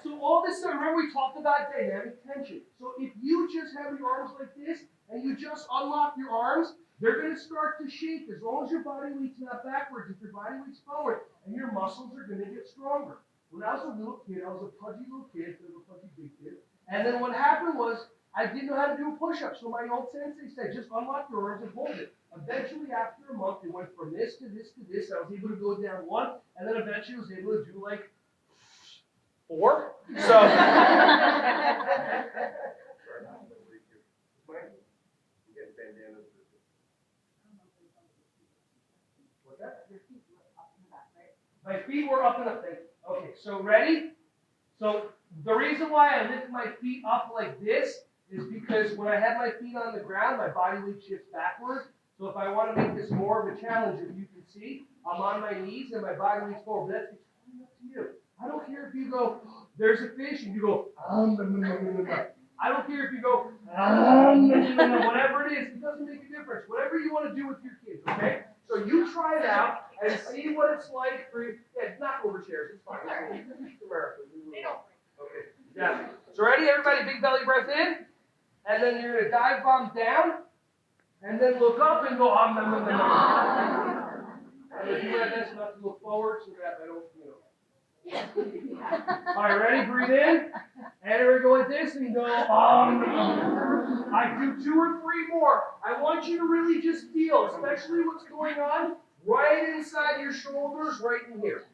So all this stuff, remember we talked about dynamic tension. So if you just have your arms like this and you just unlock your arms, they're going to start to shake as long as your body weight's not backwards. If your body weight's forward, and your muscles are going to get stronger. When I was a little kid, I was a pudgy little kid, a pudgy big kid. And then what happened was I didn't know how to do a push-up. So my old sensei said, just unlock your arms and hold it. Eventually, after a month, it went from this to this to this. I was able to go down one, and then eventually I was able to do like 4. So. What's that? My feet were up in the thing. Okay, so ready? So the reason why I lift my feet up like this is because when I have my feet on the ground, my body weight shifts backward. So if I want to make this more of a challenge, if you can see, I'm on my knees and my body weight's forward. That's totally up to you. I don't care if you go, there's a fish, and you go, I don't care if you go, whatever it is, it doesn't make a difference. Whatever you want to do with your kids, okay? So you try it out and see what it's like for you. Yeah, knock over chairs, it's fine. It's America. Okay, yeah. So ready, everybody, big belly breath in, and then you're going to dive bomb down, and then look up and go, And then do my best not to look forward so that I don't, All right, ready? Breathe in. And we're going like this and go, I do 2 or 3 more. I want you to really just feel, especially what's going on right inside your shoulders, right in here.